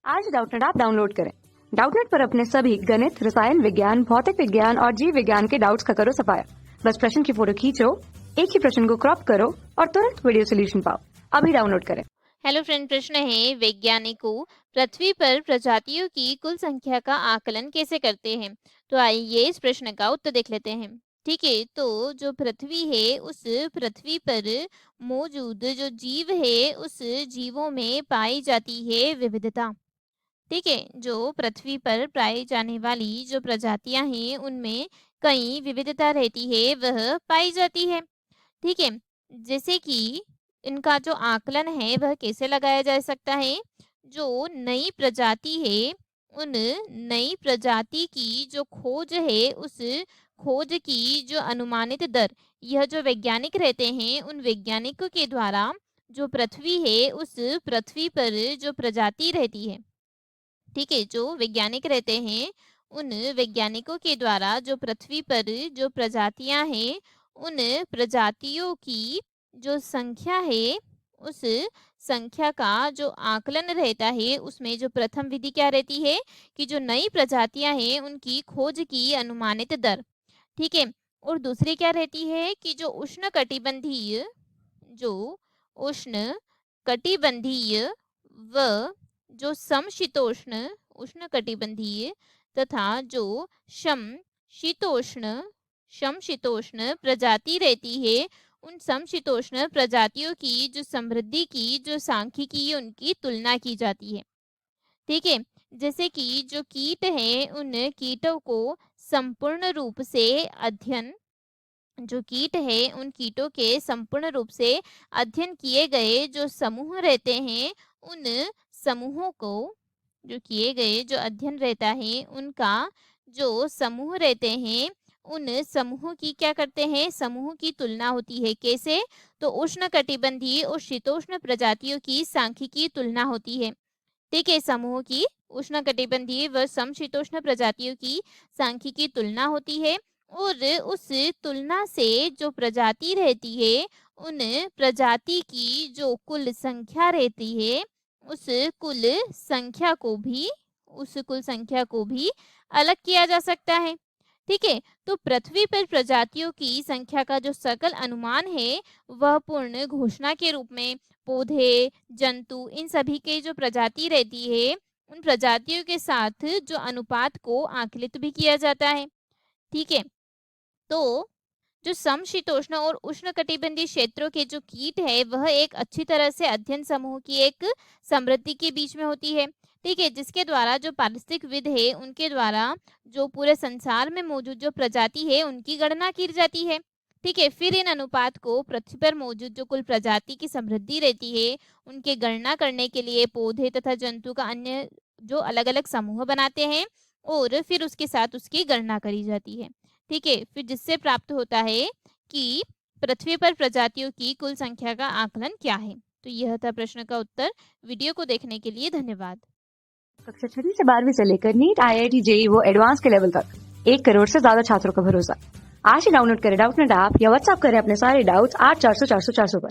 आज Doubtnut app download करें। Doubtnut पर अपने सभी गणित, रसायन विज्ञान, भौतिक विज्ञान और जीव विज्ञान के डाउट्स का करो सफाया। बस प्रश्न की फोटो खींचो, एक ही प्रश्न को क्रॉप करो और तुरंत वीडियो सोल्यूशन पाओ। अभी डाउनलोड करें। हेलो फ्रेंड, प्रश्न है वैज्ञानिकों पृथ्वी पर प्रजातियों की कुल संख्या का आकलन कैसे करते हैं। तो आइए इस प्रश्न का उत्तर देख लेते हैं। ठीक है, तो जो पृथ्वी है उस पृथ्वी पर मौजूद जो जीव है उस जीवों में पाई जाती है विविधता। ठीक है, जो पृथ्वी पर पाई जाने वाली जो प्रजातियां हैं उनमें कई विविधता रहती है, वह पाई जाती है। ठीक है, जैसे कि इनका जो आकलन है वह कैसे लगाया जा सकता है। जो नई प्रजाति है उन नई प्रजाति की जो खोज है उस खोज की जो अनुमानित दर, यह जो वैज्ञानिक रहते हैं उन वैज्ञानिकों के द्वारा जो पृथ्वी है उस पृथ्वी पर जो प्रजाति रहती है। ठीक है, जो वैज्ञानिक रहते हैं उन वैज्ञानिकों के द्वारा जो पृथ्वी पर जो प्रजातियां हैं उन प्रजातियों की जो संख्या है उस संख्या का जो आकलन रहता है उसमें जो प्रथम विधि क्या रहती है कि जो नई प्रजातियां हैं उनकी खोज की अनुमानित दर। ठीक है, और दूसरी क्या रहती है कि जो उष्ण कटिबंधीय व जो समशीतोष्ण उष्णकटिबंधीय तथा जो समशीतोष्ण समशीतोष्ण प्रजाति रहती है उन समशीतोष्ण प्रजातियों की जो समृद्धि की जो सांख्यिकी है उनकी तुलना की जाती है। ठीक है, जैसे कि जो कीट हैं उन कीटों को संपूर्ण रूप से अध्ययन जो कीट है उन कीटों के संपूर्ण रूप से अध्ययन किए गए जो समूह रहते हैं उन समूहों को जो किए गए जो अध्ययन रहता है उनका जो समूह रहते हैं उन समूहों की क्या करते हैं, समूह की तुलना होती है। कैसे? तो उष्णकटिबंधीय और शीतोष्ण प्रजातियों की सांख्यिकी तुलना होती है। ठीक है, समूह की उष्णकटिबंधीय व समशीतोष्ण प्रजातियों की सांख्यिकी तुलना होती है और उस तुलना से जो प्रजाति रहती है उन प्रजाति की जो कुल संख्या रहती है उस कुल संख्या को भी अलग किया जा सकता है। ठीक है, तो पृथ्वी पर प्रजातियों की संख्या का जो सकल अनुमान है वह पूर्ण घोषणा के रूप में पौधे, जंतु, इन सभी के जो प्रजाति रहती है उन प्रजातियों के साथ जो अनुपात को आकलित भी किया जाता है। ठीक है, तो जो समशीतोष्ण और उष्णकटिबंधीय क्षेत्रों के जो कीट है वह एक अच्छी तरह से अध्ययन समूह की एक समृद्धि के बीच में होती है। ठीक है, जिसके द्वारा जो पारिस्थितिकविद है उनके द्वारा जो पूरे संसार में मौजूद जो प्रजाति है उनकी गणना की जाती है। ठीक है, फिर इन अनुपात को पृथ्वी पर मौजूद जो कुल प्रजाति की समृद्धि रहती है उनके गणना करने के लिए पौधे तथा जंतु का अन्य जो अलग अलग समूह बनाते हैं और फिर उसके साथ उसकी गणना करी जाती है। ठीक है, फिर जिससे प्राप्त होता है कि पृथ्वी पर प्रजातियों की कुल संख्या का आकलन क्या है। तो यह था प्रश्न का उत्तर। वीडियो को देखने के लिए धन्यवाद। कक्षा 6 से 12वीं से लेकर नीट, IIT, JEE वो एडवांस के लेवल तक 1 करोड़ से ज्यादा छात्रों का भरोसा। आज ही डाउनलोड करें डाउटनेट ऐप या व्हाट्सएप करें अपने सारे डाउट्स 8400 400 400 पर।